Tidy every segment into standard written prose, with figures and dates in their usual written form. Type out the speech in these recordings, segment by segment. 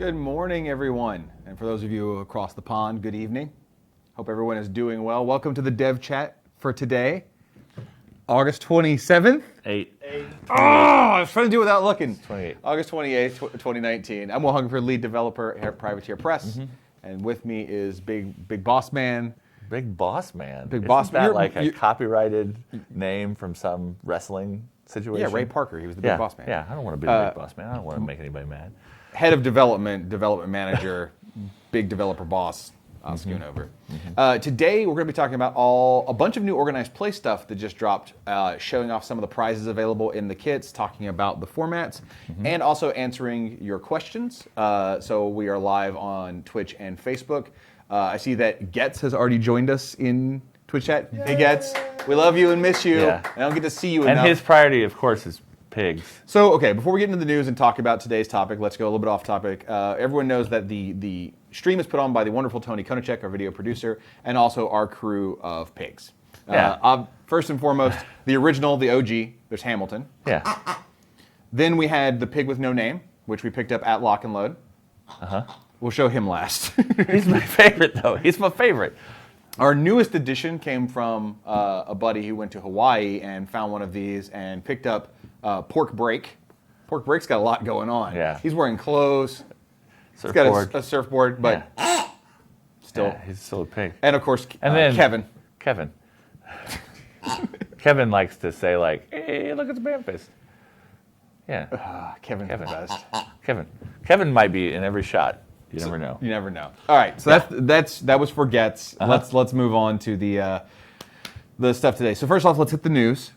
Good morning, everyone. And for those of you across the pond, good evening. Hope everyone is doing well. Welcome to the Dev Chat for today, August 27th. 8. Oh, I was trying to do it without looking. 28. August 28th, 2019. I'm Will Hungerford, lead developer at Privateer Press. And with me is Big Boss Man. Big Boss Man. Big Boss Isn't that Man. like a copyrighted name from some wrestling situation? Yeah, Ray Parker. He was the Big Boss Man. Yeah, I don't want to be the Big Boss Man. I don't want to make anybody mad. Head of development manager, big developer boss, Schoonover. Today we're going to be talking about a bunch of new organized play stuff that just dropped, showing off some of the prizes available in the kits, talking about the formats, and also answering your questions. So we are live on Twitch and Facebook. I see that Getz has already joined us in Twitch chat. Yay. Hey Getz, we love you and miss you. Yeah. I don't get to see you enough. And his priority, of course, is pigs. So, okay, before we get into the news and talk about today's topic, let's go a little bit off topic. Everyone knows that the stream is put on by the wonderful Tony Konachek, our video producer, and also our crew of pigs. First and foremost, the original, the OG, there's Hamilton. Yeah. Then we had the pig with no name, which we picked up at Lock and Load. We'll show him last. He's my favorite, though. He's my favorite. Our newest addition came from a buddy who went to Hawaii and found one of these and picked up Pork Break. Pork Break's got a lot going on. Yeah. He's wearing clothes. Surfboard. He's got a surfboard, but still. He's still a pig. And of course, then Kevin. Kevin likes to say, like, hey, look at the man fist. Yeah. Kevin's the best. Kevin might be in every shot. You never know. You never know. All right, so that was for Getz. Let's move on to the stuff today. So first off, let's hit the news.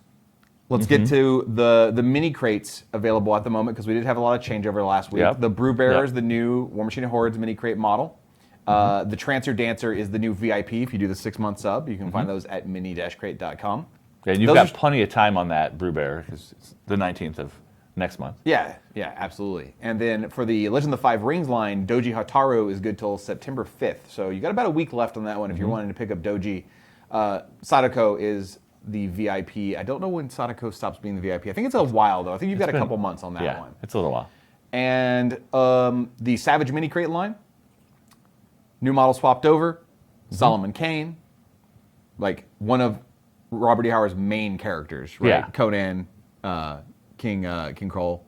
Let's get to the mini crates available at the moment, because we did have a lot of changeover last week. The Brew Bearer is the new War Machine and Hordes mini crate model. The Trancer Dancer is the new VIP. If you do the 6-month sub, you can find those at mini-crate.com. Yeah, and you've got plenty of time on that Brew Bearer, because it's the 19th of next month. Yeah, absolutely. And then for the Legend of the Five Rings line, Doji Hataru is good till September 5th. So you got about a week left on that one if you're wanting to pick up Doji. Sadako is the VIP. I don't know when Sadako stops being the VIP. I think it's a while, though. I think you've got a couple months on that one. It's a little while. And the Savage Mini Crate line, new model swapped over, Solomon Kane, like one of Robert E. Howard's main characters, right? Yeah. Conan, King Cole,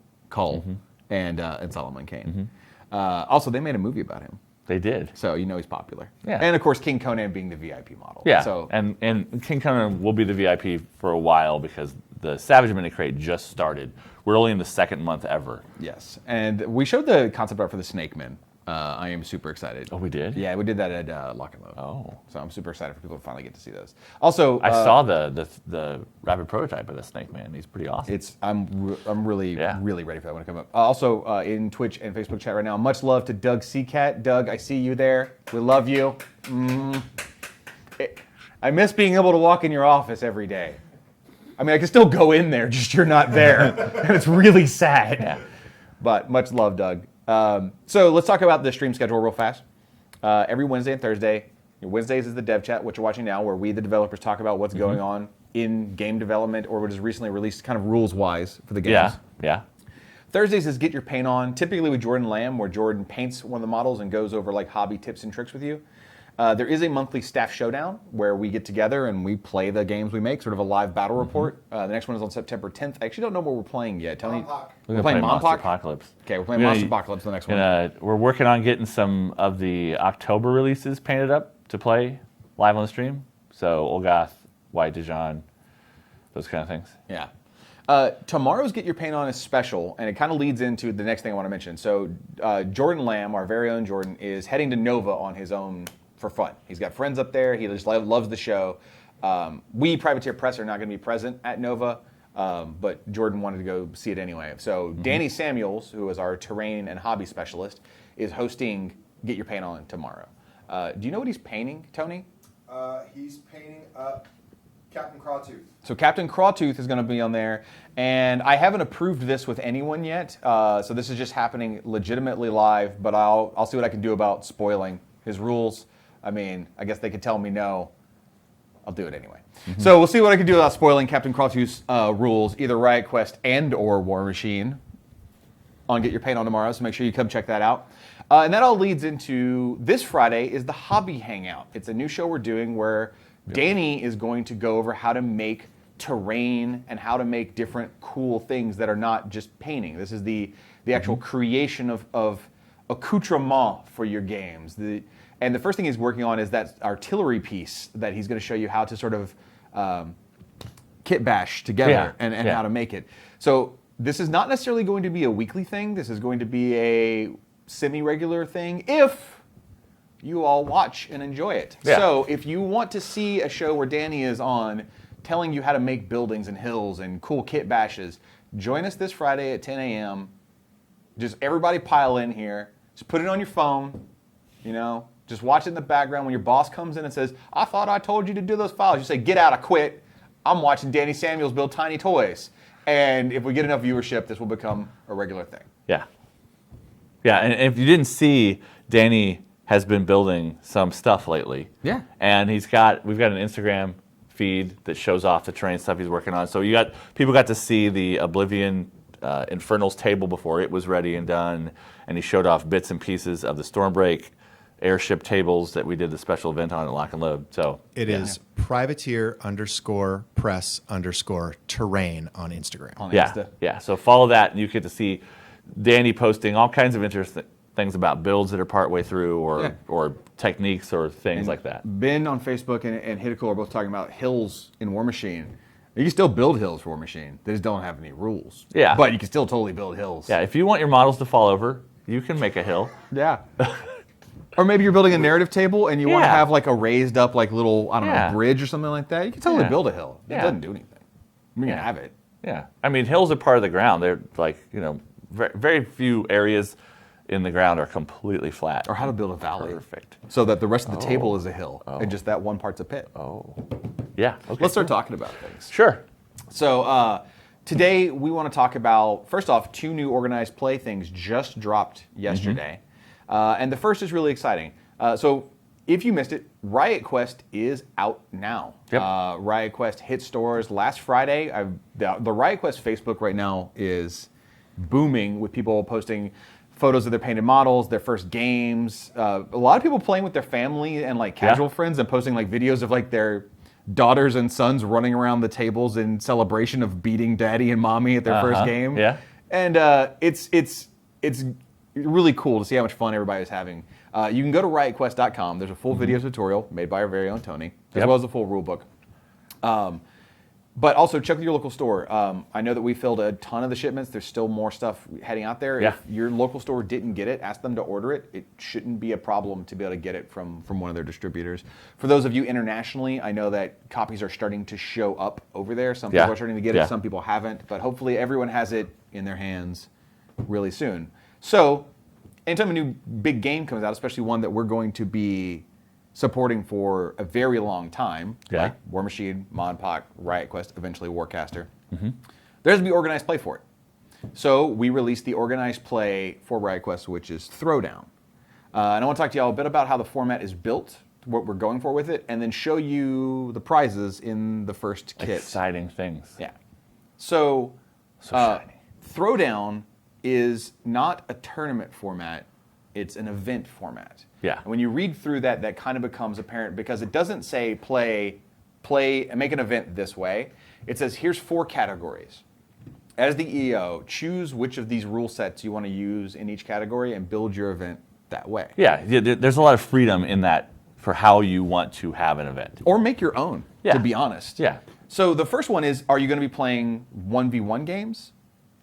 and Solomon Kane. Also, they made a movie about him. They did. So you know he's popular. Yeah. And of course, King Conan being the VIP model. Yeah. So, and King Conan will be the VIP for a while, because the Savage Mini Crate just started. We're only in the second month ever. Yes. And we showed the concept art for the Snake Men. I am super excited. Oh, we did? Yeah, we did that at Lock and Load. Oh. So I'm super excited for people to finally get to see those. Also, I saw the rapid prototype of the Snake Man. He's pretty awesome. I'm really ready for that one to come up. Also, in Twitch and Facebook chat right now, much love to Doug Seacat. Doug, I see you there. We love you. I miss being able to walk in your office every day. I mean, I can still go in there, just you're not there. And it's really sad. Yeah. But much love, Doug. So let's talk about the stream schedule real fast. Every Wednesday and Thursday. Wednesdays is the Dev Chat, what you're watching now, where we, the developers, talk about what's going on in game development or what is recently released kind of rules-wise for the games. Yeah. Thursdays is Get Your Paint On, typically with Jordan Lamb, where Jordan paints one of the models and goes over like hobby tips and tricks with you. There is a monthly staff showdown where we get together and we play the games we make, sort of a live battle report. The next one is on September 10th. I actually don't know what we're playing yet. Tell me. We're playing Monster Apocalypse. Okay, we're playing Monster Apocalypse the next one. We're working on getting some of the October releases painted up to play live on the stream. So Olgath, White Dijon, those kind of things. Yeah. Tomorrow's Get Your Paint On is special, and it kind of leads into the next thing I want to mention. So Jordan Lamb, our very own Jordan, is heading to Nova on his own for fun. He's got friends up there. He just loves the show. We, Privateer Press, are not going to be present at Nova, but Jordan wanted to go see it anyway. So Danny Samuels, who is our terrain and hobby specialist, is hosting Get Your Paint On tomorrow. Do you know what he's painting, Tony? He's painting up Captain Crawtooth. So Captain Crawtooth is going to be on there, and I haven't approved this with anyone yet. So this is just happening legitimately live, but I'll see what I can do about spoiling his rules. I mean, I guess they could tell me no. I'll do it anyway. So we'll see what I can do about spoiling Captain Crawtooth's rules, either Riot Quest and or War Machine, on Get Your Paint On tomorrow. So make sure you come check that out. And that all leads into this Friday is the Hobby Hangout. It's a new show we're doing where Danny is going to go over how to make terrain and how to make different cool things that are not just painting. This is the actual creation of accoutrement for your games. And the first thing he's working on is that artillery piece that he's going to show you how to sort of kit bash together and how to make it. So this is not necessarily going to be a weekly thing. This is going to be a semi-regular thing if you all watch and enjoy it. Yeah. So if you want to see a show where Danny is on telling you how to make buildings and hills and cool kit bashes, join us this Friday at 10 a.m. Just everybody pile in here. Just put it on your phone, just watch it in the background. When your boss comes in and says, I thought I told you to do those files, you say, get out, I quit. I'm watching Danny Samuels build tiny toys. And if we get enough viewership, this will become a regular thing. Yeah. Yeah, and if you didn't see, Danny has been building some stuff lately. Yeah. And we've got an Instagram feed that shows off the terrain stuff he's working on. So people got to see the Oblivion Infernals table before it was ready and done, and he showed off bits and pieces of the Stormbreak airship tables that we did the special event on at Lock and Load. So it is privateer_press_terrain on Instagram. On yeah, Insta. yeah. So follow that, and you get to see Danny posting all kinds of interesting things about builds that are partway through, or techniques or things like that. Ben on Facebook and Hideko are both talking about hills in War Machine. You can still build hills for War Machine. They just don't have any rules. Yeah. But you can still totally build hills. Yeah, if you want your models to fall over, you can make a hill. Yeah. Or maybe you're building a narrative table and you want to Yeah. have like a raised up like little, I don't know, bridge or something like that. You can totally Yeah. build a hill. It Yeah. doesn't do anything. You can Yeah. have it. Yeah, I mean, hills are part of the ground. They're like, very, very few areas in the ground are completely flat. Or how to build a valley. Perfect. So that the rest of the table is a hill and just that one part's a pit. Yeah. Okay. Let's start talking about things. Sure. So today we want to talk about, first off, 2 new organized play things just dropped yesterday. And the first is really exciting. So if you missed it, Riot Quest is out now. Yep. Riot Quest hit stores last Friday. The Riot Quest Facebook right now is booming with people posting photos of their painted models, their first games. A lot of people playing with their family and like casual friends and posting like videos of like their daughters and sons running around the tables in celebration of beating daddy and mommy at their first game. Yeah. And it's really cool to see how much fun everybody's having. You can go to riotquest.com. There's a full video tutorial made by our very own Tony, as well as a full rule book. But also check with your local store. I know that we filled a ton of the shipments. There's still more stuff heading out there. Yeah. If your local store didn't get it, ask them to order it. It shouldn't be a problem to be able to get it from one of their distributors. For those of you internationally, I know that copies are starting to show up over there. Some people are starting to get it, some people haven't. But hopefully everyone has it in their hands really soon. So anytime a new big game comes out, especially one that we're going to be supporting for a very long time, like War Machine, Montauk, Riot Quest, eventually Warcaster, there has to be organized play for it. So we released the organized play for Riot Quest, which is Throwdown. And I want to talk to y'all a bit about how the format is built, what we're going for with it, and then show you the prizes in the first kit. Exciting things. Yeah. So shiny. Throwdown is not a tournament format, it's an event format. Yeah. And when you read through that, that kind of becomes apparent because it doesn't say play and make an event this way. It says here's 4 categories. As the EO, choose which of these rule sets you want to use in each category and build your event that way. Yeah, there's a lot of freedom in that for how you want to have an event. Or make your own, to be honest. Yeah. So the first one is, are you going to be playing 1v1 games?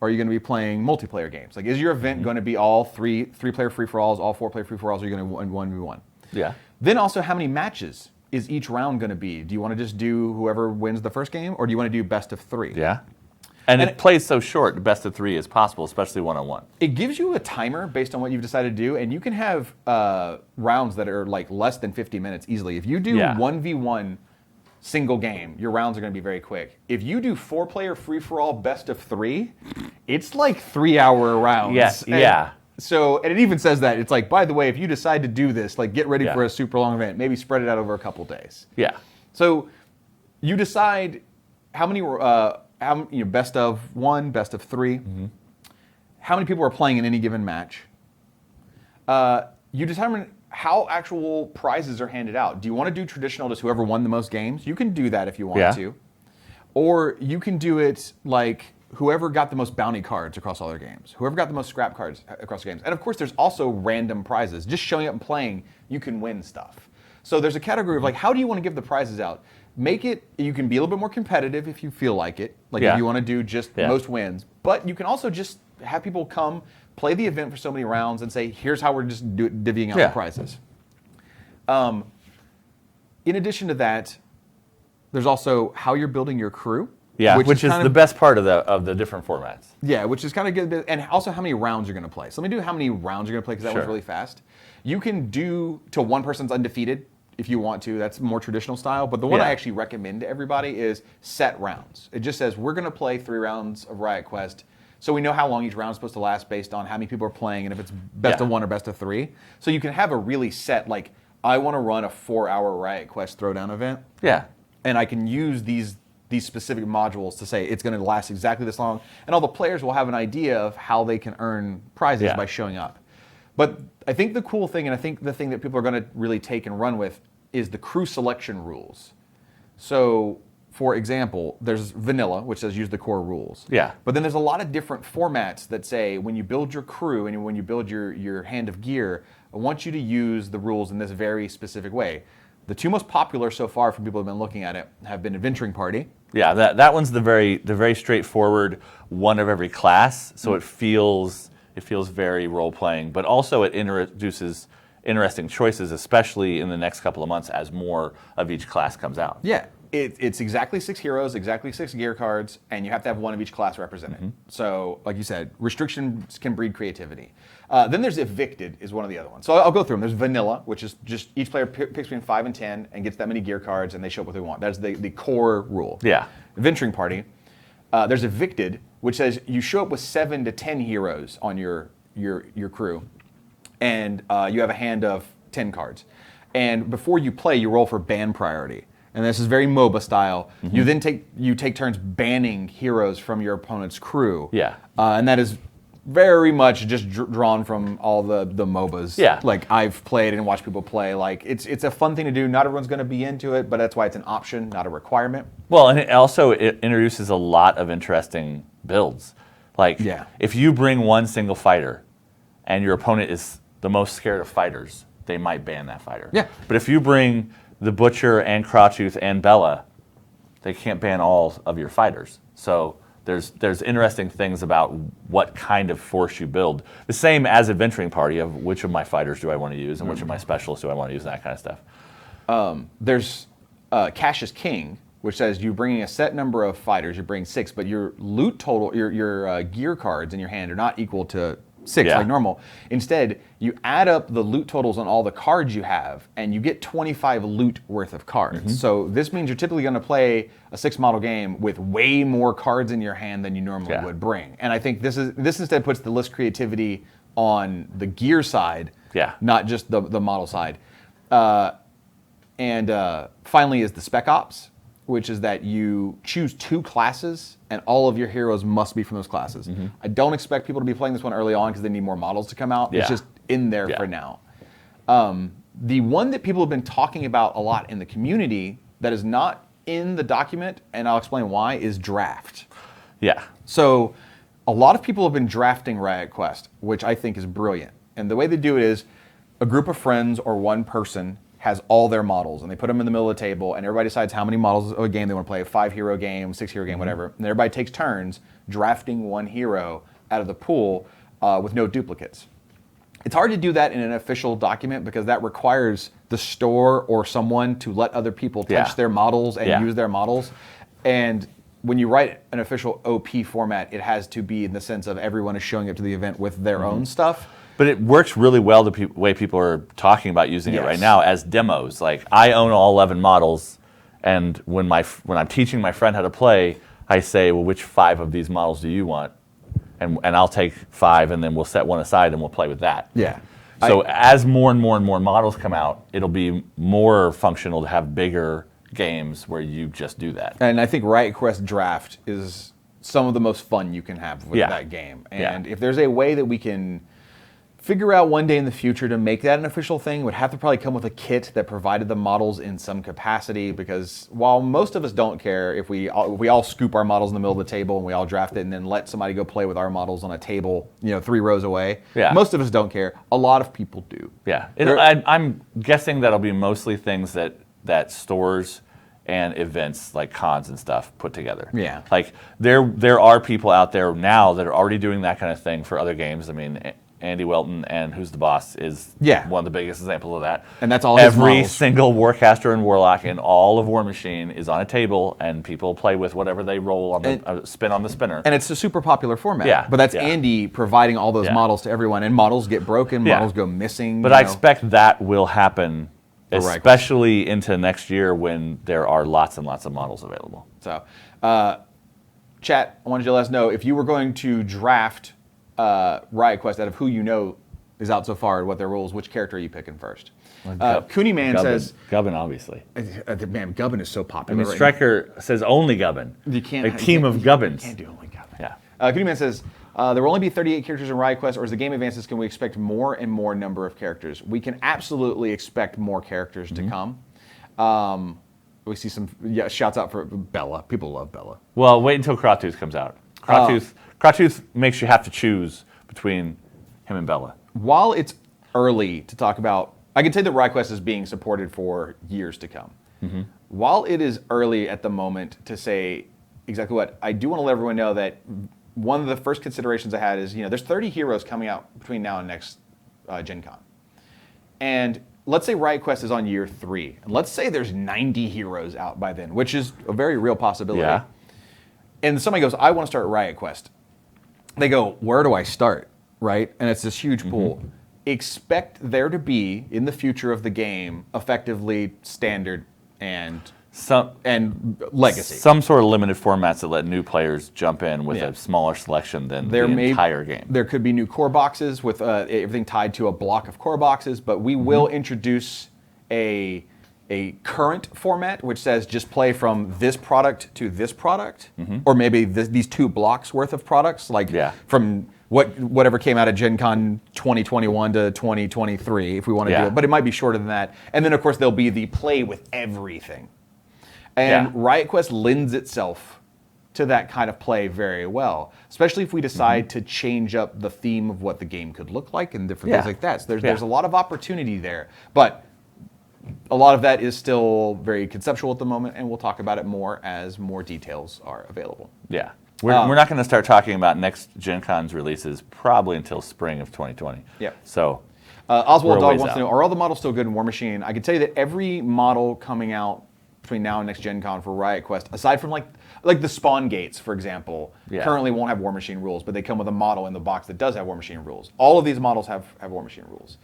Or are you going to be playing multiplayer games? Like, is your event going to be all three-player free-for-alls, all 4-player free-for-alls, or are you going to 1v1? Yeah. Then also, how many matches is each round going to be? Do you want to just do whoever wins the first game, or do you want to do best of 3? Yeah. And it plays so short, the best of 3 is possible, especially one-on-one. It gives you a timer based on what you've decided to do, and you can have rounds that are like less than 50 minutes easily. If you do 1v1 single game, your rounds are going to be very quick. If you do 4-player free-for-all best of 3, it's like 3-hour rounds. Yes, and So, and it even says that. It's like, by the way, if you decide to do this, like get ready for a super long event. Maybe spread it out over a couple days. Yeah. So you decide how many, best of 1, best of 3. How many people are playing in any given match. You determine how actual prizes are handed out. Do you want to do traditional, just whoever won the most games? You can do that if you want to. Or you can do it like whoever got the most bounty cards across all their games, whoever got the most scrap cards across the games. And of course, there's also random prizes. Just showing up and playing, you can win stuff. So there's a category of like, how do you want to give the prizes out? Make it, you can be a little bit more competitive if you feel like it. Like if you want to do just most wins. But you can also just have people come, play the event for so many rounds and say, here's how we're just divvying out the prizes. In addition to that, there's also how you're building your crew. Yeah, which is the best part of the different formats. Yeah, which is kind of good. And also how many rounds you're going to play. So let me do how many rounds you're going to play because that was really fast. You can do to one person's undefeated if you want to. That's more traditional style. But the one I actually recommend to everybody is set rounds. It just says we're going to play 3 rounds of Riot Quest. So we know how long each round is supposed to last based on how many people are playing and if it's best of 1 or best of 3. So you can have a really set, like, I want to run a 4-hour Riot Quest throwdown event. Yeah. And I can use these specific modules to say it's going to last exactly this long. And all the players will have an idea of how they can earn prizes by showing up. But I think the cool thing, and I think the thing that people are going to really take and run with, is the crew selection rules. So, for example, there's vanilla, which says use the core rules. Yeah. But then there's a lot of different formats that say when you build your crew and when you build your hand of gear, I want you to use the rules in this very specific way. The 2 most popular so far for people who have been looking at it have been Adventuring Party. Yeah, that one's the very straightforward one of every class, so it feels very role playing, but also it introduces interesting choices, especially in the next couple of months as more of each class comes out. Yeah, it's exactly 6 heroes, exactly 6 gear cards, and you have to have 1 of each class represented. So, like you said, restrictions can breed creativity. Then there's Evicted is one of the other ones. So I'll go through them. There's Vanilla, which is just each player picks between 5 and 10 and gets that many gear cards, and they show up what they want. That's the core rule. Yeah. Adventuring Party. There's Evicted, which says you show up with 7 to 10 heroes on your crew, and you have a hand of 10 cards. And before you play, you roll for ban priority. And this is very MOBA style. You then take turns banning heroes from your opponent's crew. Yeah. And that is very much just drawn from all the MOBAs. Yeah. Like I've played and watched people play. Like it's a fun thing to do. Not everyone's going to be into it, but that's why it's an option, not a requirement. Well, and it introduces a lot of interesting builds. Like if you bring one single fighter and your opponent is the most scared of fighters, they might ban that fighter. Yeah. But if you bring the Butcher and Crawtooth and Bella, they can't ban all of your fighters. So there's interesting things about what kind of force you build. The same as Adventuring Party of which of my fighters do I want to use and which of my specialists do I want to use, and that kind of stuff. There's Cash is King, which says you're bringing a set number of fighters. You bring 6, but your loot total, your gear cards in your hand are not equal to 6 like normal. Instead, you add up the loot totals on all the cards you have, and you get 25 loot worth of cards. So this means you're typically going to play a 6-model game with way more cards in your hand than you normally would bring. And I think this instead puts the list creativity on the gear side, not just the model side. And finally is the Spec Ops, which is that you choose 2 classes and all of your heroes must be from those classes. I don't expect people to be playing this one early on because they need more models to come out. It's just in there for now. The one that people have been talking about a lot in the community that is not in the document, and I'll explain why, is Draft. Yeah. So a lot of people have been drafting Riot Quest, which I think is brilliant. And the way they do it is a group of friends or one person has all their models, and they put them in the middle of the table, and everybody decides how many models of a game they want to play, a 5-hero game, 6-hero game, whatever. And everybody takes turns drafting one hero out of the pool with no duplicates. It's hard to do that in an official document because that requires the store or someone to let other people touch their models and use their models. And when you write an official OP format, it has to be in the sense of everyone is showing up to the event with their own stuff. But it works really well the way people are talking about using it right now as demos. Like, I own all 11 models, and when I'm teaching my friend how to play, I say, well, which 5 of these models do you want? And I'll take 5, and then we'll set one aside, and we'll play with that. Yeah. So as more and more and more models come out, it'll be more functional to have bigger games where you just do that. And I think Riot Quest Draft is some of the most fun you can have with that game. And if there's a way that we can figure out one day in the future to make that an official thing. It would have to probably come with a kit that provided the models in some capacity, because while most of us don't care if we all scoop our models in the middle of the table and we all draft it and then let somebody go play with our models on a table, 3 rows away. Yeah. Most of us don't care. A lot of people do. Yeah, There- I'm guessing that'll be mostly things that stores and events like cons and stuff put together. Yeah. Like there are people out there now that are already doing that kind of thing for other games. I mean, Andy Welton and Who's the Boss is one of the biggest examples of that. And that's all his Every models. single Warcaster and Warlock in all of War Machine is on a table, and people play with whatever they roll on the spin on the spinner. And it's a super popular format. Yeah, But that's yeah. Andy providing all those Yeah. models to everyone, and models get broken, Yeah. models go missing. But I expect that will happen, For Riot Quest. especially into next year when there are lots and lots of models available. So, chat, I wanted you to let us know if you were going to draft Riot Quest out of who you know is out so far and what their rules, which character are you picking first? Cooney Man says, Gubbin, obviously. man, Gubbin is so I popular. mean, right Striker says only Gubbin. now. You can't. A team of Gubbins. You can't do only Gubbin. Yeah. Cooney Man says, there will only be 38 characters in Riot Quest, or as the game advances, can we expect more and more number of characters? We can absolutely expect more characters to come. We see some shouts out for Bella. People love Bella. Well, wait until Krawtooth comes out. Krawtooth makes you have to choose between him and Bella. While it's early to talk about, I can tell you that Riot Quest is being supported for years to come. While it is early at the moment to say exactly what, I do want to let everyone know that one of the first considerations I had is, there's 30 heroes coming out between now and next Gen Con. And let's say Riot Quest is on year 3. And let's say there's 90 heroes out by then, which is a very real possibility. Yeah. And somebody goes, I want to start Riot Quest. They go, where do I start? Right? And it's this huge pool. Expect there to be, in the future of the game, effectively standard and legacy. Some sort of limited formats that let new players jump in with Yeah. a smaller selection than There the may- entire game. There could be new core boxes with everything tied to a block of core boxes, but we will introduce a current format which says just play from this product to this product, or maybe these 2 blocks worth of products, like from whatever came out of Gen Con 2021 to 2023, if we want to do it. But it might be shorter than that. And then, of course, there'll be the play with everything. And Riot Quest lends itself to that kind of play very well, especially if we decide to change up the theme of what the game could look like and different things like that. So there's a lot of opportunity there. But a lot of that is still very conceptual at the moment, and we'll talk about it more as more details are available. Yeah. We're not going to start talking about next Gen Con's releases probably until spring of 2020. Yep. So Oswald we're a Dog ways wants to out. know, are all the models still good in War Machine? I can tell you that every model coming out between now and next Gen Con for Riot Quest, aside from like the spawn gates, for example, currently won't have War Machine rules, but they come with a model in the box that does have War Machine rules. All of these models have War Machine rules.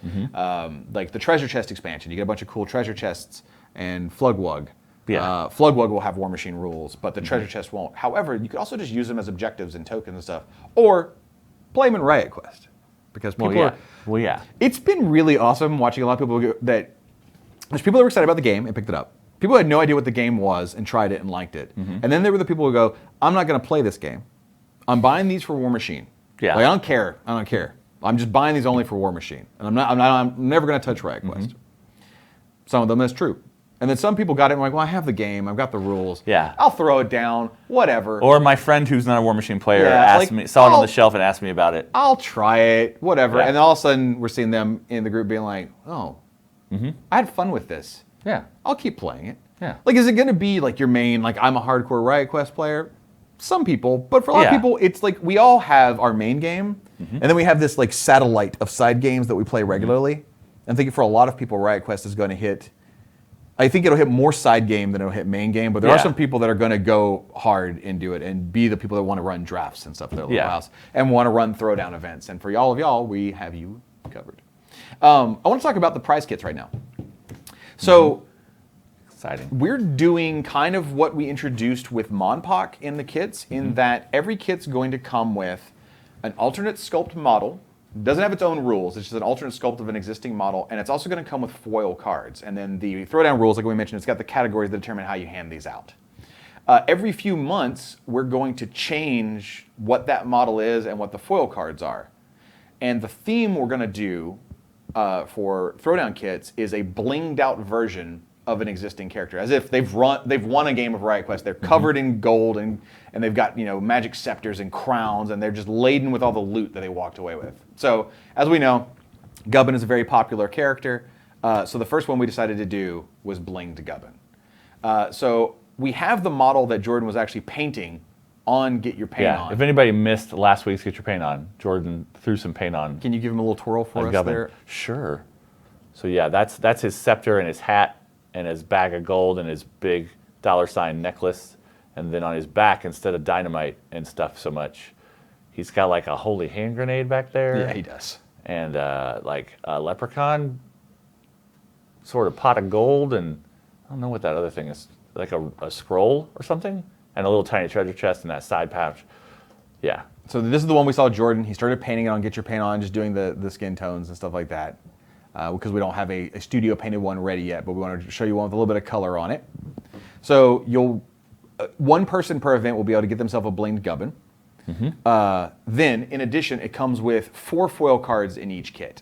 Like the treasure chest expansion, you get a bunch of cool treasure chests and Flugwug. Flugwug will have War Machine rules, but the treasure chest won't. However, you could also just use them as objectives and tokens and stuff, or play them in Riot Quest, because people It's been really awesome watching a lot of people there's people that were excited about the game and picked it up. People had no idea what the game was and tried it and liked it. And then there were the people who go, I'm not going to play this game. I'm buying these for War Machine. Yeah. Like, I don't care. I'm just buying these only for War Machine. And I'm never going to touch Riot Quest. Some of them, that's true. And then some people got it and were like, well, I have the game. I've got the rules. Yeah. I'll throw it down. Whatever. Or my friend who's not a War Machine player saw it on the shelf and asked me about it. I'll try it. Whatever. Yeah. And then all of a sudden, we're seeing them in the group being like, oh, I had fun with this. Yeah. I'll keep playing it. Yeah. Like, is it going to be like your main, like, I'm a hardcore Riot Quest player? Some people, but for a lot of people, it's like we all have our main game, and then we have this like satellite of side games that we play regularly. I'm thinking for a lot of people, Riot Quest is going to hit. I think it'll hit more side game than it'll hit main game, but there are some people that are going to go hard into it and be the people that want to run drafts and stuff at their local house and want to run throwdown events. And for all of y'all, we have you covered. I want to talk about the prize kits right now. So. Exciting. We're doing kind of what we introduced with Montauk in the kits, in that every kit's going to come with an alternate sculpt model. It doesn't have its own rules. It's just an alternate sculpt of an existing model, and it's also going to come with foil cards. And then the throwdown rules, like we mentioned, it's got the categories that determine how you hand these out. Every few months, we're going to change what that model is and what the foil cards are. And the theme we're going to do for Throwdown kits is a blinged out version of an existing character, as if they've won a game of Riot Quest. They're covered in gold and they've got magic scepters and crowns, and they're just laden with all the loot that they walked away with. So as we know, Gubbin is a very popular character. So the first one we decided to do was Blinged Gubbin. So we have the model that Jordan was actually painting on Get Your Paint On. If anybody missed last week's Get Your Paint On, Jordan threw some paint on. Can you give him a little twirl for us Gubbin. there? Sure. So yeah, that's his scepter and his hat and his bag of gold and his big $ necklace. And then on his back, instead of dynamite and stuff so much, he's got like a holy hand grenade back there. Yeah, he does. And like a leprechaun sort of pot of gold, and I don't know what that other thing is, like a scroll or something, and a little tiny treasure chest in that side pouch. Yeah. So this is the one we saw Jordan. He started painting it on Get Your Paint On, just doing the skin tones and stuff like that. Because we don't have a studio painted one ready yet, but we want to show you one with a little bit of color on it. So one person per event will be able to get themselves a Blinged Gubbin. Then, in addition, it comes with 4 foil cards in each kit.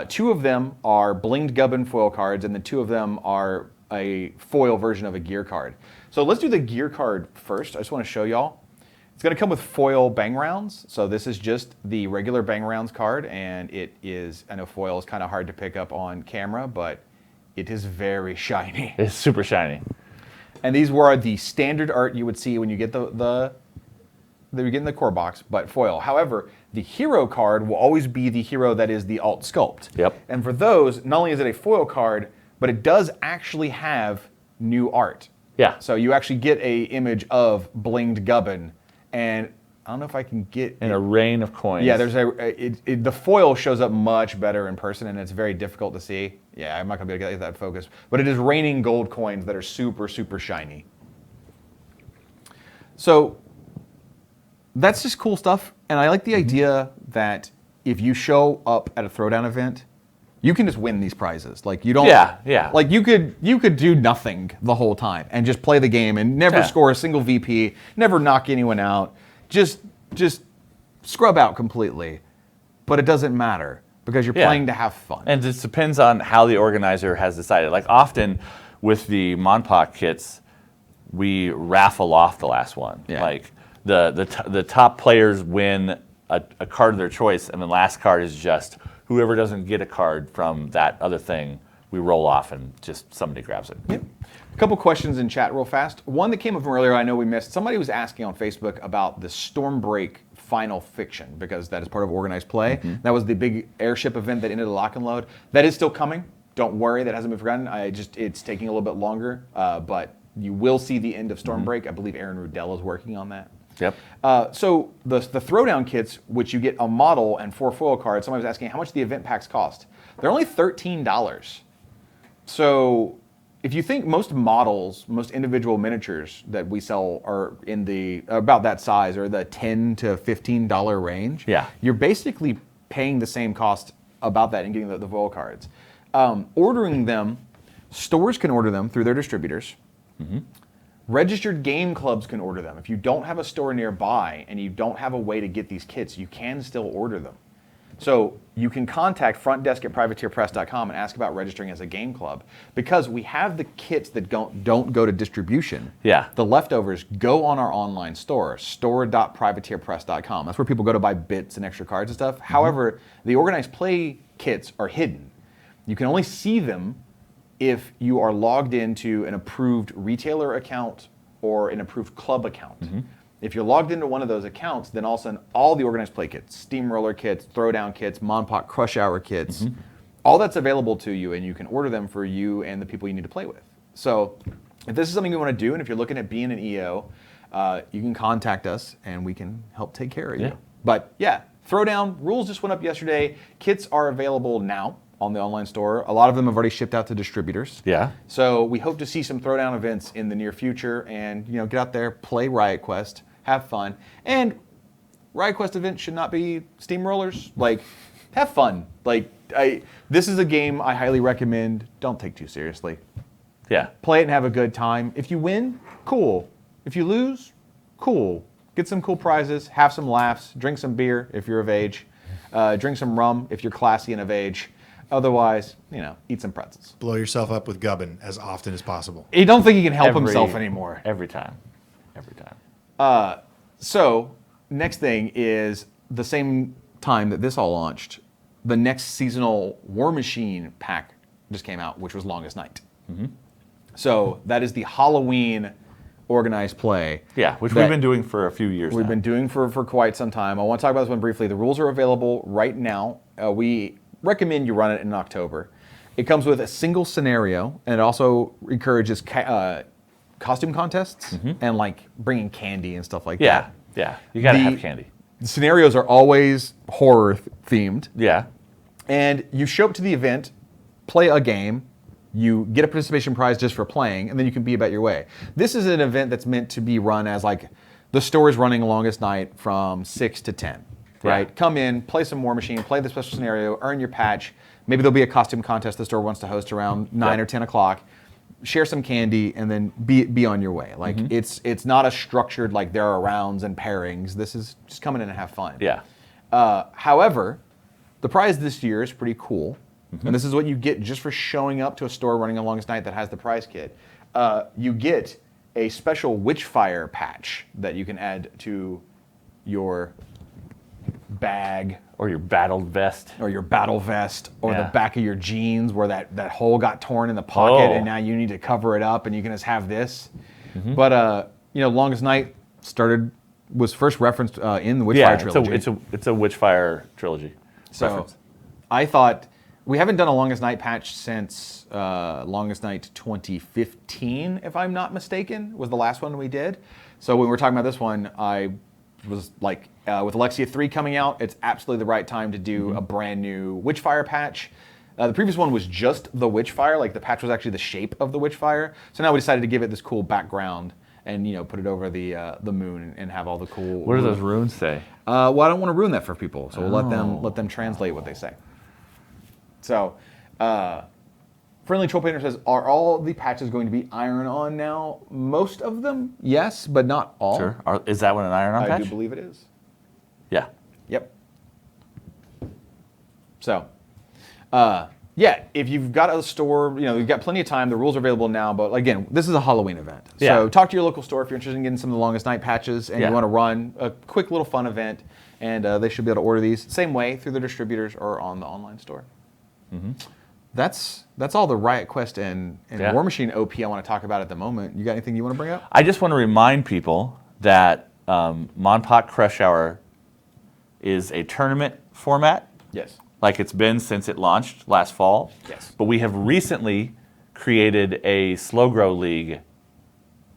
2 of them are Blinged Gubbin foil cards, and then 2 of them are a foil version of a gear card. So let's do the gear card first. I just want to show y'all. It's going to come with foil bang rounds. So this is just the regular bang rounds card, and it is, I know foil is kind of hard to pick up on camera, but it is very shiny. It's super shiny. And these were the standard art you would see when you get you're getting the core box, but foil. However, the hero card will always be the hero that is the alt sculpt. Yep. And for those, not only is it a foil card, but it does actually have new art. Yeah. So you actually get a image of Blinged Gubbin, and I don't know if I can get In a rain of coins. Yeah, there's the foil shows up much better in person, and it's very difficult to see. Yeah, I'm not gonna be able to get that focus, but it is raining gold coins that are super, super shiny. So that's just cool stuff, and I like the idea that if you show up at a Throwdown event, you can just win these prizes. Like you don't. Yeah. Like you could do nothing the whole time and just play the game and never score a single VP, never knock anyone out, just scrub out completely. But it doesn't matter because you're playing to have fun. And it depends on how the organizer has decided. Like often with the Montauk kits, we raffle off the last one. Yeah. Like the top players win a card of their choice, and the last card is just whoever doesn't get a card from that other thing, we roll off and just somebody grabs it. Yep. A couple questions in chat real fast. One that came up from earlier, I know we missed. Somebody was asking on Facebook about the Stormbreak Final Fiction, because that is part of organized play. That was the big airship event that ended a lock and load. That is still coming. Don't worry, that hasn't been forgotten. It's taking a little bit longer, but you will see the end of Stormbreak. I believe Aaron Rudell is working on that. Yep. So the Throwdown kits, which you get a model and 4 foil cards, somebody was asking how much the event packs cost. They're only $13. So if you think most models, most individual miniatures that we sell are in the about that size, or the $10 to $15 range, you're basically paying the same cost about that and getting the foil cards. Ordering them, stores can order them through their distributors. Registered game clubs can order them. If you don't have a store nearby and you don't have a way to get these kits, you can still order them. So you can contact frontdesk@privateerpress.com and ask about registering as a game club, because we have the kits that don't go to distribution. Yeah. The leftovers go on our online store, store.privateerpress.com. That's where people go to buy bits and extra cards and stuff. However, the organized play kits are hidden. You can only see them if you are logged into an approved retailer account or an approved club account. If you're logged into one of those accounts, then all of a sudden all the organized play kits, steamroller kits, throwdown kits, Montauk crush hour kits, all that's available to you, and you can order them for you and the people you need to play with. So if this is something you want to do, and if you're looking at being an EO, you can contact us and we can help take care of you. But yeah, Throwdown rules just went up yesterday. Kits are available now on the online store. A lot of them have already shipped out to distributors. Yeah. So we hope to see some Throwdown events in the near future, and get out there, play Riot Quest, have fun. And Riot Quest events should not be steamrollers. Like, have fun. Like, this is a game I highly recommend. Don't take too seriously. Yeah. Play it and have a good time. If you win, cool. If you lose, cool. Get some cool prizes, have some laughs, drink some beer if you're of age. Drink some rum if you're classy and of age. Otherwise, eat some pretzels. Blow yourself up with gubbin as often as possible. I don't think he can help himself anymore. Every time. Every time. So, next thing is the same time that this all launched, the next seasonal War Machine pack just came out, which was Longest Night. So that is the Halloween organized play. Yeah, which we've been doing for a few years now. We've been doing for quite some time. I want to talk about this one briefly. The rules are available right now. We recommend you run it in October. It comes with a single scenario, and it also encourages costume contests and like bringing candy and stuff like that. Yeah, you gotta have candy. The scenarios are always horror themed. Yeah. And you show up to the event, play a game, you get a participation prize just for playing, and then you can be about your way. This is an event that's meant to be run as like the store is running Longest Night from 6 to 10, right? Yeah. Come in, play some War Machine, play the special scenario, earn your patch. Maybe there'll be a costume contest the store wants to host around 9 or 10 o'clock. Share some candy and then be on your way. Like it's not a structured like there are rounds and pairings. This is just coming in and have fun. Yeah. However, the prize this year is pretty cool. And this is what you get just for showing up to a store running a Longest Night that has the prize kit. You get a special Witchfire patch that you can add to your bag. Or your battle vest. Or your battle vest, or Yeah. the back of your jeans where that hole got torn in the pocket Oh. and now you need to cover it up and you can just have this. But, Longest Night was first referenced in the Witchfire trilogy. It's a Witchfire trilogy. So reference. I thought, we haven't done a Longest Night patch since Longest Night 2015, if I'm not mistaken, was the last one we did. So when we were talking about this one, I was like, with Alexia 3 coming out, it's absolutely the right time to do a brand new Witchfire patch. The previous one was just the Witchfire, like the patch was actually the shape of the Witchfire. So now we decided to give it this cool background and put it over the moon and have all the cool. What do those runes say? Well, I don't want to ruin that for people, so we'll let them translate what they say. So, Friendly Troll Painter says, are all the patches going to be iron-on now? Most of them, yes, but not all. Sure. Is that one an iron-on I patch? do believe it is. Yeah. Yep. So, if you've got a store, you've got plenty of time. The rules are available now, but again, this is a Halloween event. Yeah. So talk to your local store if you're interested in getting some of the Longest Night patches and Yeah. you want to run a quick little fun event, and they should be able to order these same way through the distributors or on the online store. That's all the Riot Quest and Yeah. War Machine OP I want to talk about at the moment. You got anything you want to bring up? I just want to remind people that Montauk Crush Hour is a tournament format, Yes. like it's been since it launched last fall. Yes. But we have recently created a Slow Grow League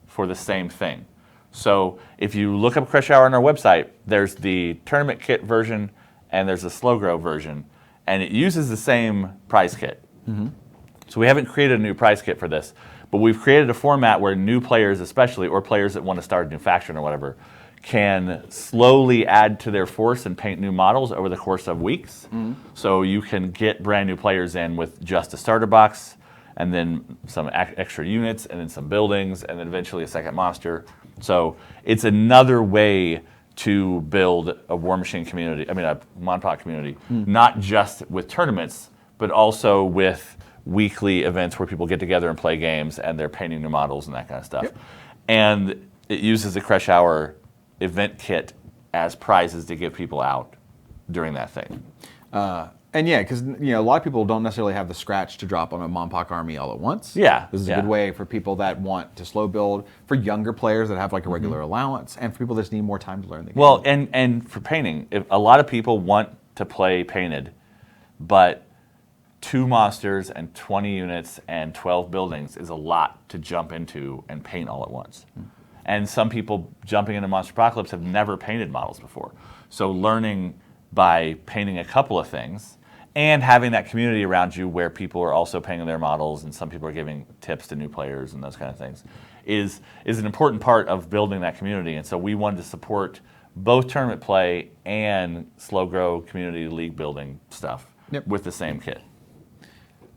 for the same thing. So if you look up Crush Hour on our website, there's the tournament kit version and there's a Slow Grow version, and it uses the same prize kit. So we haven't created a new prize kit for this, but we've created a format where new players especially, or players that want to start a new faction or whatever, can slowly add to their force and paint new models over the course of weeks. So you can get brand new players in with just a starter box, and then some extra units, and then some buildings, and then eventually a second monster. So it's another way to build a War Machine community, a Montauk community, not just with tournaments, but also with weekly events where people get together and play games and they're painting new models and that kind of stuff. Yep. And it uses the Crush Hour event kit as prizes to give people out during that thing. And yeah, because a lot of people don't necessarily have the scratch to drop on a Montauk army all at once. Yeah, This is a yeah. good way for people that want to slow build, for younger players that have like a regular allowance, and for people that just need more time to learn the game. Well, and for painting, a lot of people want to play painted, but 2 monsters and 20 units and 12 buildings is a lot to jump into and paint all at once. And some people jumping into Monster Apocalypse have never painted models before. So learning by painting a couple of things and having that community around you where people are also painting their models and some people are giving tips to new players and those kind of things is an important part of building that community. And so we wanted to support both tournament play and slow grow community league building stuff with the same kit.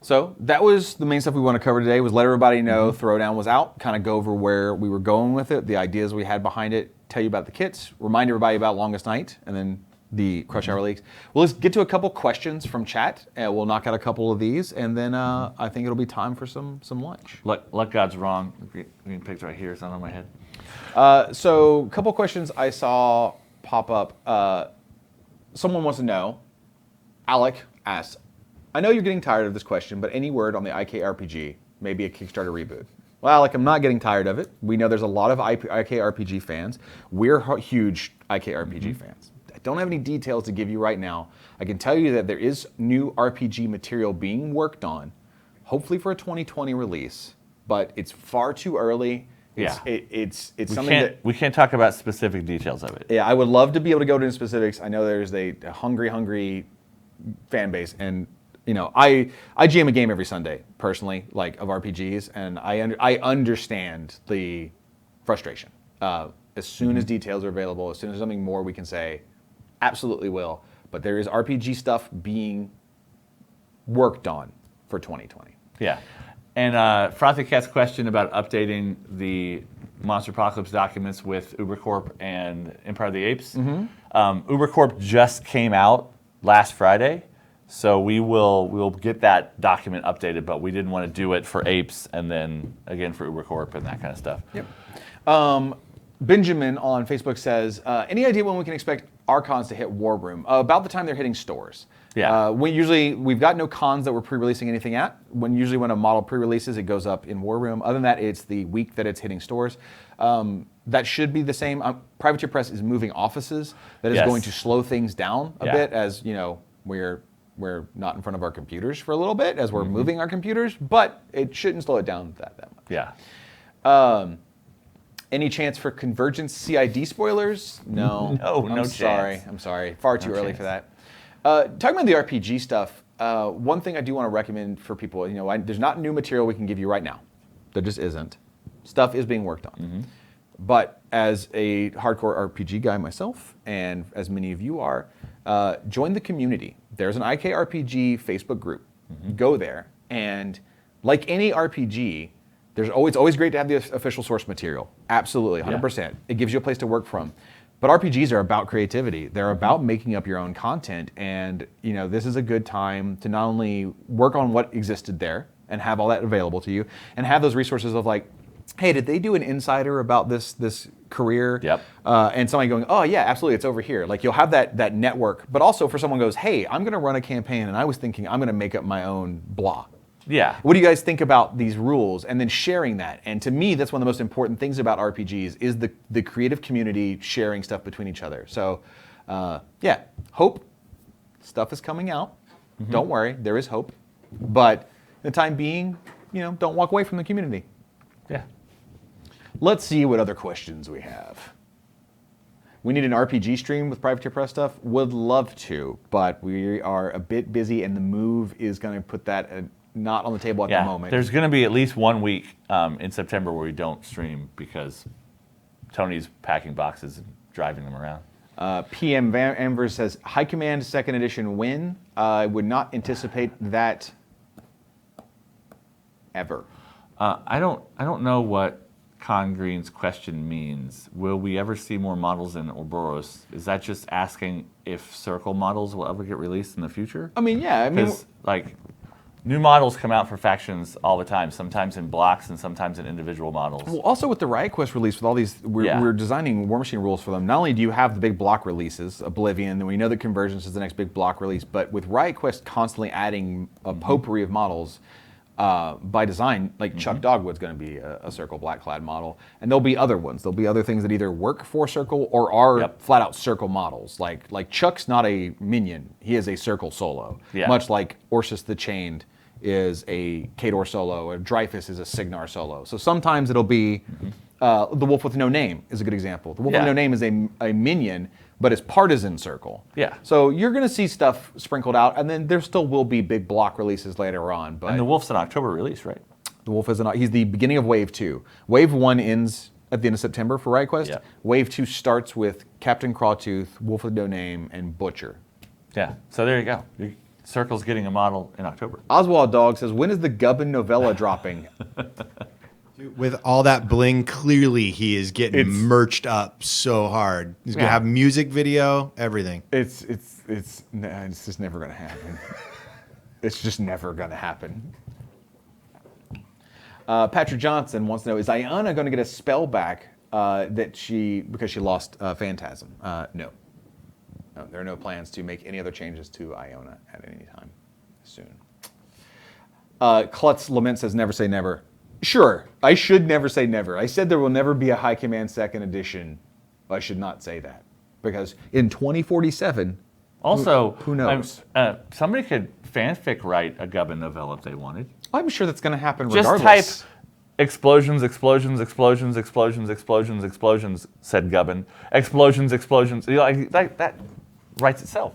So that was the main stuff we want to cover today, was let everybody know Throwdown was out, kind of go over where we were going with it, the ideas we had behind it, tell you about the kits, remind everybody about Longest Night, and then the Crush Hour leaks. Well, let's get to a couple questions from chat. We'll knock out a couple of these, and then I think it'll be time for some lunch. Luck God's wrong. Green pig's right here. It's not on my head. So, a couple questions I saw pop up. Someone wants to know. Alec asks, I know you're getting tired of this question, but any word on the IK RPG, maybe a Kickstarter reboot? Well, Alec, I'm not getting tired of it. We know there's a lot of IK RPG fans. We're huge IK RPG fans. I don't have any details to give you right now. I can tell you that there is new RPG material being worked on, hopefully for a 2020 release, but it's far too early. It's something we can't talk about specific details of it. Yeah, I would love to be able to go into specifics. I know there's a hungry fan base, and I GM a game every Sunday personally, like of RPGs, and I understand the frustration. As soon as details are available, as soon as something more we can say, absolutely will. But there is RPG stuff being worked on for 2020. Yeah. And Frothy Cat's question about updating the Monster Apocalypse documents with UberCorp and Empire of the Apes. UberCorp just came out last Friday, so we'll get that document updated, but we didn't want to do it for Apes and then again for UberCorp and that kind of stuff. Yep. Benjamin on Facebook says, any idea when we can expect Archons to hit War Room? About the time they're hitting stores. Yeah. We've got no cons that we're pre-releasing anything at. Usually when a model pre-releases, it goes up in War Room. Other than that, it's the week that it's hitting stores. That should be the same. Privateer Press is moving offices. That is going to slow things down a bit, as we're not in front of our computers for a little bit as we're moving our computers, but it shouldn't slow it down that much. Yeah. Any chance for Convergence CID spoilers? No. No chance. I'm sorry. Far too early for that. Talking about the RPG stuff, one thing I do want to recommend for people, there's not new material we can give you right now. There just isn't. Stuff is being worked on. But as a hardcore RPG guy myself, and as many of you are, join the community. There's an IK RPG Facebook group. Go there, and like any RPG, it's always great to have the official source material. Absolutely, 100%. Yeah. It gives you a place to work from. But RPGs are about creativity. They're about making up your own content, and this is a good time to not only work on what existed there and have all that available to you, and have those resources of like, hey, did they do an insider about this career? Yep. And somebody going, oh yeah, absolutely, it's over here. Like you'll have that network, but also for someone goes, hey, I'm going to run a campaign, and I was thinking I'm going to make up my own blah. Yeah. What do you guys think about these rules? And then sharing that. And to me, that's one of the most important things about RPGs is the creative community sharing stuff between each other. So, hope stuff is coming out. Don't worry, there is hope. But the time being, don't walk away from the community. Yeah. Let's see what other questions we have. We need an RPG stream with Privateer Press stuff. Would love to, but we are a bit busy, and the move is going to put that not on the table at the moment. There's going to be at least 1 week in September where we don't stream because Tony's packing boxes and driving them around. PM Van Amber says, High Command 2nd Edition win. I would not anticipate that ever. I don't know what Con Green's question means. Will we ever see more models in Ouroboros? Is that just asking if Circle models will ever get released in the future? I mean, yeah. Because new models come out for factions all the time, sometimes in blocks and sometimes in individual models. Well, also with the Riot Quest release, with all these, we're designing War Machine rules for them. Not only do you have the big block releases, Oblivion, then we know that Convergence is the next big block release, but with Riot Quest constantly adding a potpourri of models, by design, like Chuck Dogwood's going to be a Circle Blackclad model, and there'll be other ones. There'll be other things that either work for Circle or are flat out Circle models. Like Chuck's not a minion; he is a Circle solo. Yeah. Much like Orsus the Chained is a Khador solo, or Dreyfus is a Signar solo. So sometimes it'll be the Wolf with No Name is a good example. The Wolf with No Name is a minion, but it's partisan Circle. Yeah. So you're going to see stuff sprinkled out, and then there still will be big block releases later on. But and the Wolf's an October release, right? The Wolf he's the beginning of Wave 2. Wave 1 ends at the end of September for Riot Quest. Yeah. Wave 2 starts with Captain Crawtooth, Wolf with No Name, and Butcher. Yeah. So there you go. Circle's getting a model in October. Oswald Dog says, when is the Gubbin novella dropping? With all that bling, clearly he is getting It's- merched up so hard. He's gonna Yeah. have music video, everything. It's just never gonna happen. It's just never gonna happen. Patrick Johnson wants to know: is Iona going to get a spell back because she lost Phantasm? No. No, there are no plans to make any other changes to Iona at any time soon. Klutz Lament says, never say never. Sure, I should never say never. I said there will never be a High Command 2nd edition. I should not say that. Because in 2047, Also, who knows? Somebody could fanfic write a Gubbin novella if they wanted. I'm sure that's going to happen Just regardless. type explosions, explosions, explosions, explosions, explosions, explosions, said Gubbin. Explosions, explosions. You know, like, that writes itself,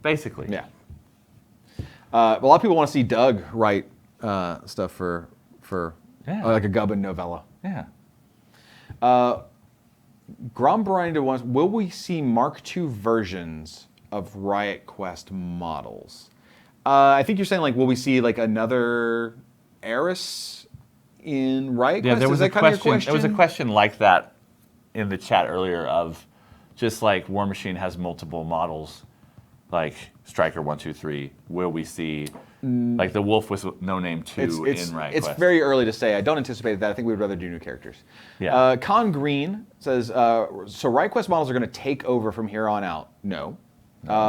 basically. Yeah. A lot of people want to see Doug write stuff for Yeah. like a Gubbin novella. Yeah. Grombrinder wants, will we see Mark II versions of Riot Quest models? I think you're saying, like, will we see like another Eris in Riot Yeah, Quest? there Is was that a kind of your question. There was a question like that in the chat earlier of just like War Machine has multiple models, like Striker 1, 2, 3. Will we see like the Wolf with No Name 2 in Riot It's Quest? very early to say. I don't anticipate that. I think we would rather do new characters. Yeah. Con Green says, so Riot Quest models are going to take over from here on out. No.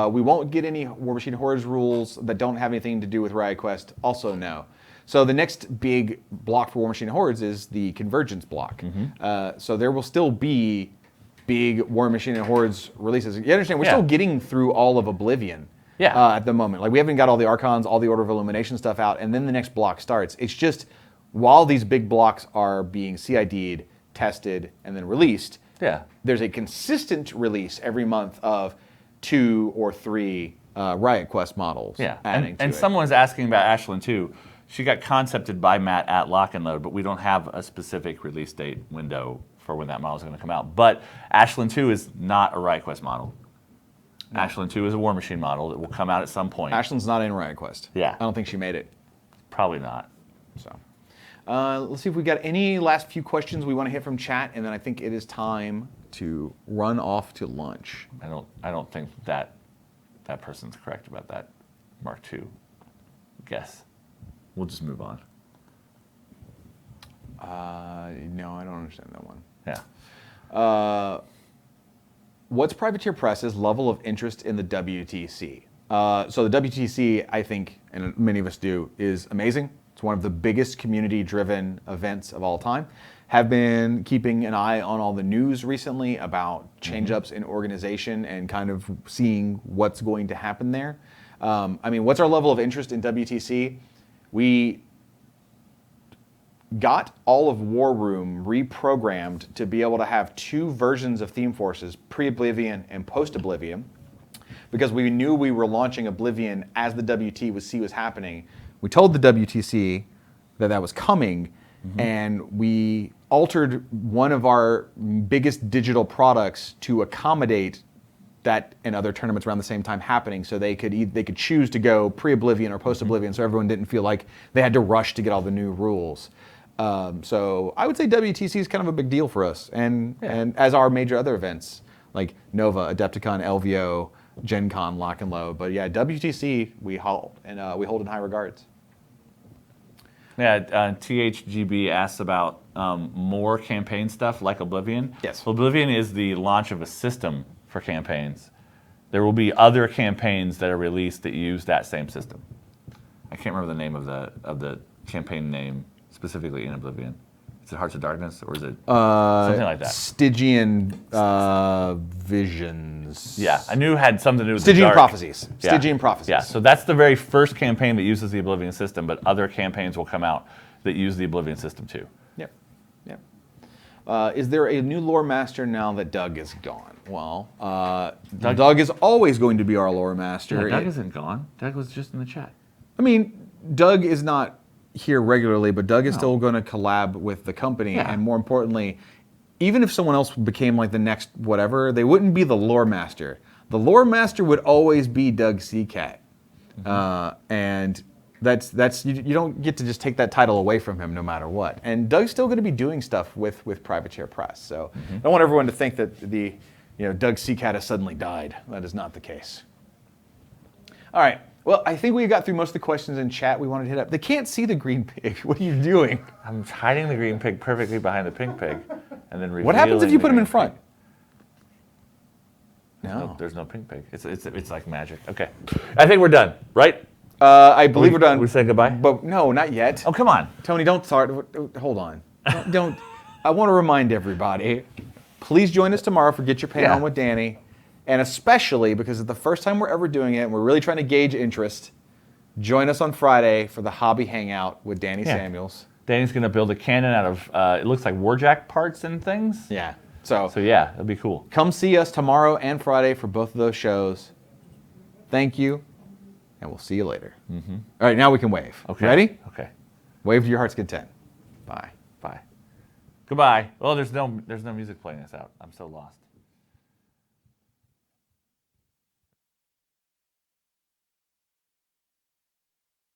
We won't get any War Machine Hordes rules that don't have anything to do with Riot Quest. Also, no. So the next big block for War Machine Hordes is the Convergence block. So there will still be big War Machine and Hordes releases. You understand? We're Yeah. still getting through all of Oblivion. Yeah. At the moment. Like, we haven't got all the Archons, all the Order of Illumination stuff out, and then the next block starts. It's just, while these big blocks are being CID'd, tested, and then released, Yeah. there's a consistent release every month of 2 or 3 Riot Quest models. Yeah, adding and to it. someone's asking about Ashlyn too. She got concepted by Matt at Lock and Load, but we don't have a specific release date window for when that model is going to come out. But Ashlyn 2 is not a Riot Quest model. Ashlyn 2 is a War Machine model that will come out at some point. Ashlyn's not in Riot Quest. Yeah. I don't think she made it. Probably not. So, let's see if we got any last few questions we want to hit from chat, and then I think it is time to run off to lunch. I don't think that person's correct about that Mark II guess. We'll just move on. No, I don't understand that one. Yeah. What's Privateer Press's level of interest in the WTC? So the WTC, I think, and many of us do, is amazing. It's one of the biggest community-driven events of all time. Have been keeping an eye on all the news recently about change-ups in organization and kind of seeing what's going to happen there. I mean, what's our level of interest in WTC? We got all of War Room reprogrammed to be able to have 2 versions of Theme Forces, pre-Oblivion and post-Oblivion, because we knew we were launching Oblivion as the WTC was happening. We told the WTC that was coming, and we altered one of our biggest digital products to accommodate that and other tournaments around the same time happening, so they could choose to go pre-Oblivion or post-Oblivion, so everyone didn't feel like they had to rush to get all the new rules. So I would say WTC is kind of a big deal for us, and as are major other events like Nova, Adepticon, LVO, Gen Con, Lock and Load. But yeah, WTC we hold in high regards. Yeah, THGB asks about more campaign stuff like Oblivion. Yes. Oblivion is the launch of a system for campaigns. There will be other campaigns that are released that use that same system. I can't remember the name of the campaign name specifically in Oblivion. Is it Hearts of Darkness or is it something like that? Stygian Visions. Yeah, I knew it had something to do with Stygian the dark. Prophecies. Yeah. Stygian Prophecies. Yeah, so that's the very first campaign that uses the Oblivion system, but other campaigns will come out that use the Oblivion system too. Yep. Yep. Is there a new lore master now that Doug is gone? Well, Doug is always going to be our lore master. Yeah, Doug isn't gone. Doug was just in the chat. I mean, Doug is not here regularly, but Doug is still going to collab with the company, and more importantly, even if someone else became like the next whatever, they wouldn't be the lore master. The lore master would always be Doug Seacat, and you don't get to just take that title away from him no matter what. And Doug's still going to be doing stuff with Privateer Press. So I don't want everyone to think that Doug Seacat has suddenly died. That is not the case. All right. Well, I think we got through most of the questions in chat we wanted to hit up. They can't see the green pig. What are you doing? I'm hiding the green pig perfectly behind the pink pig, and then What happens if you put him in revealing front? the green pig. No. There's no pink pig. It's like magic. Okay, I think we're done, right? I believe we're done. We say goodbye? But no, not yet. Oh, come on. Tony, don't start. Hold on. Don't. I want to remind everybody, please join us tomorrow for Get Your Paint On with Danny. And especially because it's the first time we're ever doing it and we're really trying to gauge interest, join us on Friday for the Hobby Hangout with Danny Samuels. Danny's going to build a cannon out of, it looks like Warjack parts and things. Yeah. So yeah, it'll be cool. come see us tomorrow and Friday for both of those shows. Thank you, and we'll see you later. All right, now we can wave. Okay. Ready? Okay. Wave to your heart's content. Bye. Bye. Goodbye. Well, there's no music playing us out. I'm so lost.